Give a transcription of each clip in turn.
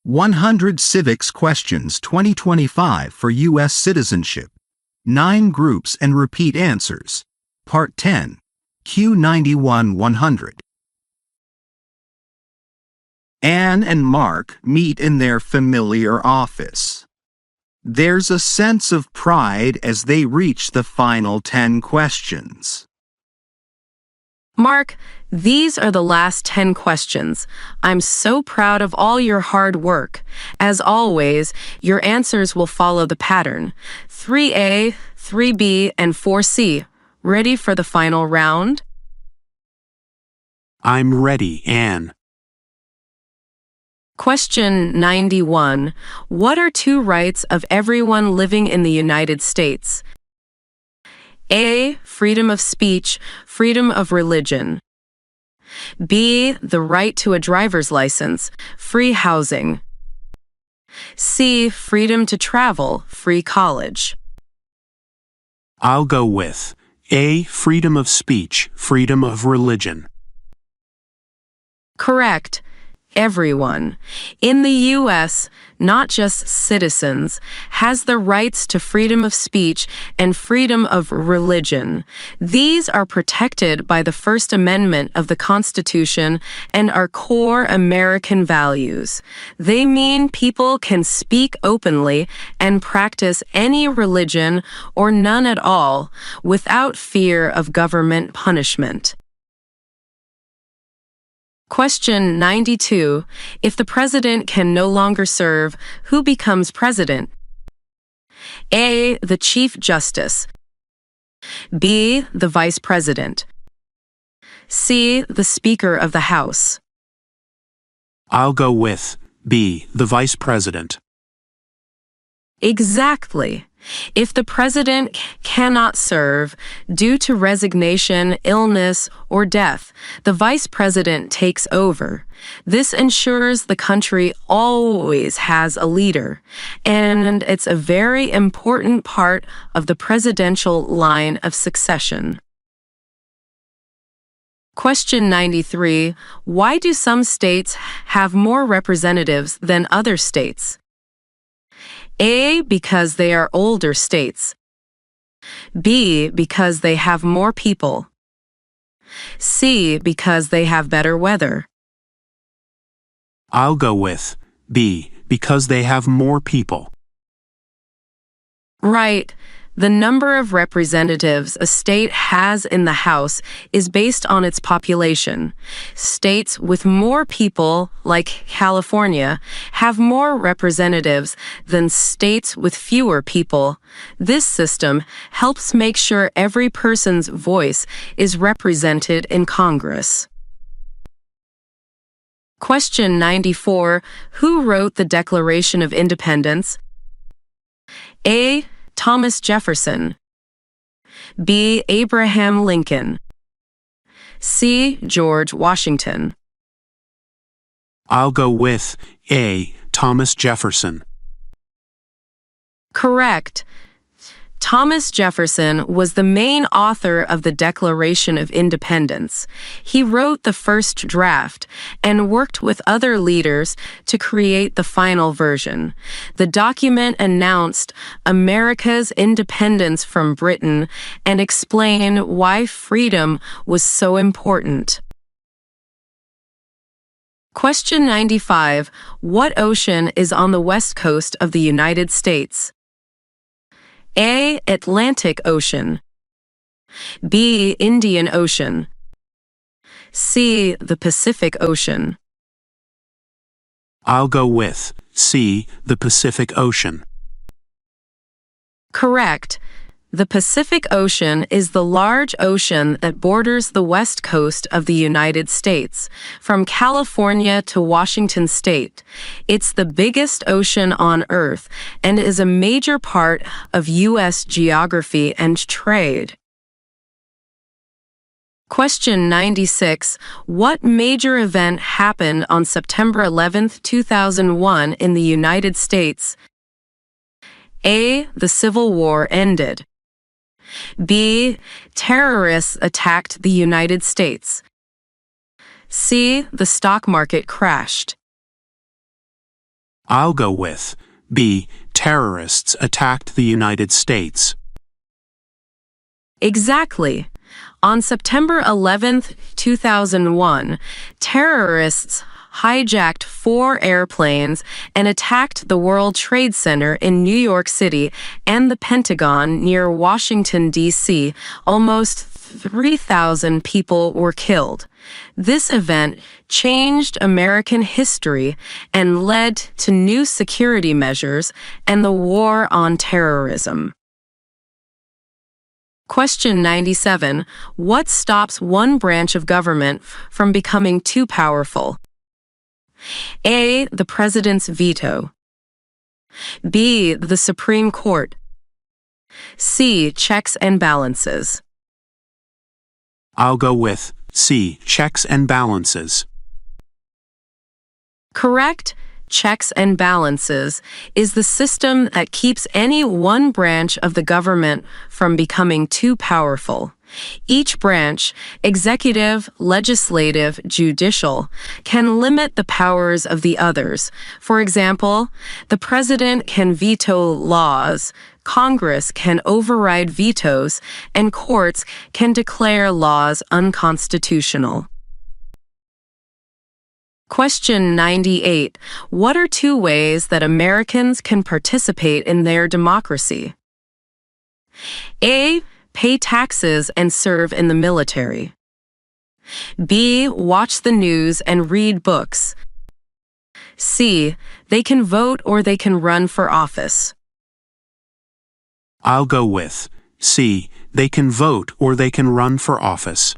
100 Civics Questions 2025 for U.S. Citizenship. 9 Groups and Repeat Answers. Part 10. Q91 100. Anne and Mark meet in their familiar office. There's a sense of pride as they reach the final 10 questions. Mark, these are the last 10 questions. I'm so proud of all your hard work. As always, your answers will follow the pattern. 3A, 3B, and 4C. Ready for the final round? I'm ready, Anne. Question 91. What are 2 rights of everyone living in the United States? A. Freedom of speech, freedom of religion. B. The right to a driver's license, free housing. C. Freedom to travel, free college. I'll go with A. Freedom of speech, freedom of religion. Correct. Everyone in the U.S., not just citizens, has the rights to freedom of speech and freedom of religion. These are protected by the First Amendment of the Constitution and are core American values. They mean people can speak openly and practice any religion or none at all without fear of government punishment. Question 92. If the president can no longer serve, who becomes president? A. The Chief Justice. B. The Vice President. C. The Speaker of the House. I'll go with B. The Vice President. Exactly. If the president cannot serve due to resignation, illness, or death, the vice president takes over. This ensures the country always has a leader, and it's a very important part of the presidential line of succession. Question 93. Why do some states have more representatives than other states? A. Because they are older states. B. Because they have more people. C. Because they have better weather. I'll go with B. Because they have more people. Right. The number of representatives a state has in the House is based on its population. States with more people, like California, have more representatives than states with fewer people. This system helps make sure every person's voice is represented in Congress. Question 94. Who wrote the Declaration of Independence? A. Thomas Jefferson. B. Abraham Lincoln. C. George Washington. I'll go with A. Thomas Jefferson. Correct. Thomas Jefferson was the main author of the Declaration of Independence. He wrote the first draft and worked with other leaders to create the final version. The document announced America's independence from Britain and explained why freedom was so important. Question 95. What ocean is on the west coast of the United States? A. Atlantic Ocean. B. Indian Ocean. C. The Pacific Ocean. I'll go with C. The Pacific Ocean. Correct. The Pacific Ocean is the large ocean that borders the west coast of the United States, from California to Washington state. It's the biggest ocean on Earth and is a major part of U.S. geography and trade. Question 96. What major event happened on September 11, 2001 in the United States? A. The Civil War ended. B. Terrorists attacked the United States. C. The stock market crashed. I'll go with B. Terrorists attacked the United States. Exactly. On September 11, 2001, terrorists hijacked 4 airplanes and attacked the World Trade Center in New York City and the Pentagon near Washington, D.C. Almost 3,000 people were killed. This event changed American history and led to new security measures and the war on terrorism. Question 97. What stops one branch of government from becoming too powerful? A. The president's veto. B. The Supreme Court. C. Checks and balances. I'll go with C. Checks and balances. Correct. Checks and balances is the system that keeps any one branch of the government from becoming too powerful. Each branch, executive, legislative, judicial, can limit the powers of the others. For example, the president can veto laws, Congress can override vetoes, and courts can declare laws unconstitutional. Question 98. What are 2 ways that Americans can participate in their democracy? A. Pay taxes and serve in the military. B. Watch the news and read books. C. They can vote or they can run for office. I'll go with C. They can vote or they can run for office.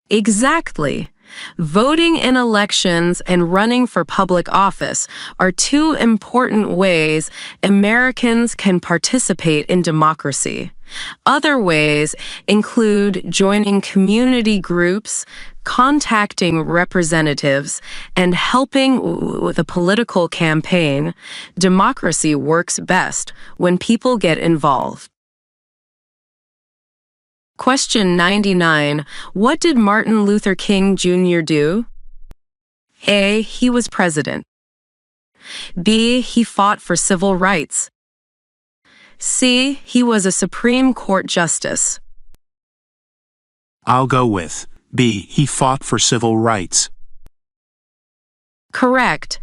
Exactly. Voting in elections and running for public office are 2 important ways Americans can participate in democracy. Other ways include joining community groups, contacting representatives, and helping with a political campaign. Democracy works best when people get involved. Question 99. What did Martin Luther King Jr. do? A. He was president. B. He fought for civil rights. C. He was a Supreme Court justice. I'll go with B. He fought for civil rights. Correct.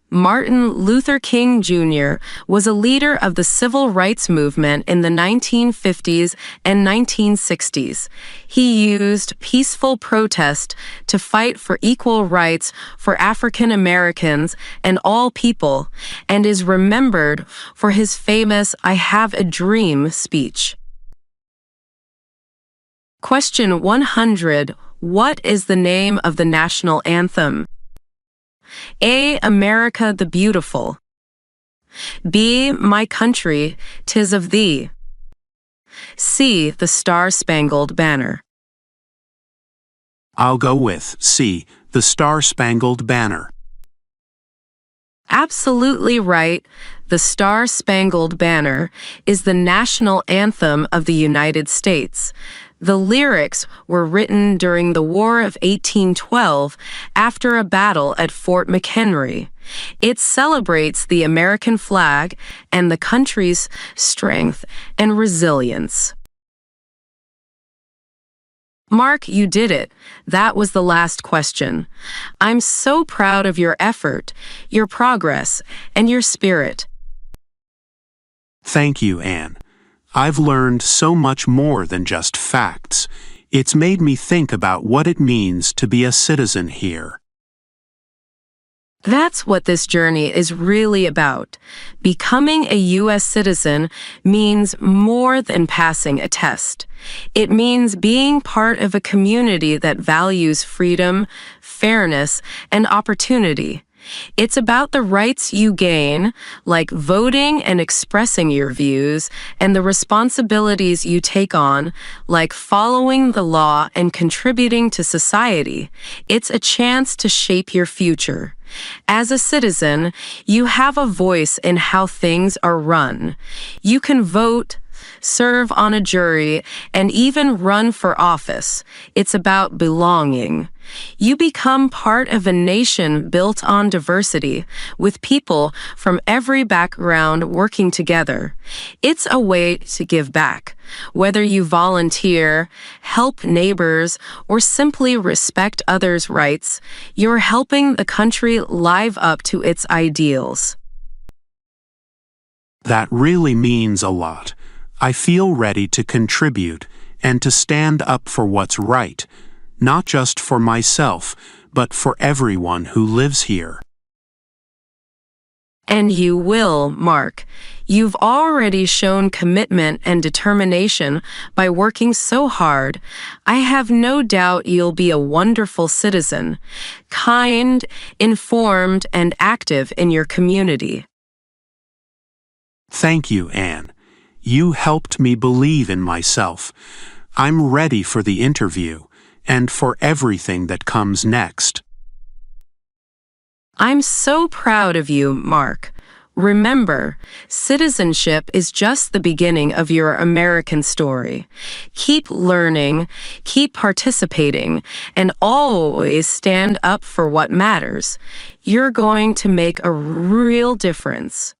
Martin Luther King Jr. was a leader of the civil rights movement in the 1950s and 1960s. He used peaceful protest to fight for equal rights for African Americans and all people, and is remembered for his famous "I Have a Dream" speech. Question 100. What is the name of the national anthem? A. America the Beautiful. B. My Country, 'Tis of Thee. C. The Star-Spangled Banner. I'll go with C. The Star-Spangled Banner. Absolutely right. The Star-Spangled Banner is the national anthem of the United States. The lyrics were written during the War of 1812 after a battle at Fort McHenry. It celebrates the American flag and the country's strength and resilience. Mark, you did it. That was the last question. I'm so proud of your effort, your progress, and your spirit. Thank you, Anne. I've learned so much more than just facts. It's made me think about what it means to be a citizen here. That's what this journey is really about. Becoming a U.S. citizen means more than passing a test. It means being part of a community that values freedom, fairness, and opportunity. It's about the rights you gain, like voting and expressing your views, and the responsibilities you take on, like following the law and contributing to society. It's a chance to shape your future. As a citizen, you have a voice in how things are run. You can vote, serve on a jury, and even run for office. It's about belonging. You become part of a nation built on diversity, with people from every background working together. It's a way to give back. Whether you volunteer, help neighbors, or simply respect others' rights, you're helping the country live up to its ideals. That really means a lot. I feel ready to contribute and to stand up for what's right, not just for myself, but for everyone who lives here. And you will, Mark. You've already shown commitment and determination by working so hard. I have no doubt you'll be a wonderful citizen, kind, informed, and active in your community. Thank you, Anne. You helped me believe in myself. I'm ready for the interview and for everything that comes next. I'm so proud of you, Mark. Remember, citizenship is just the beginning of your American story. Keep learning, keep participating, and always stand up for what matters. You're going to make a real difference.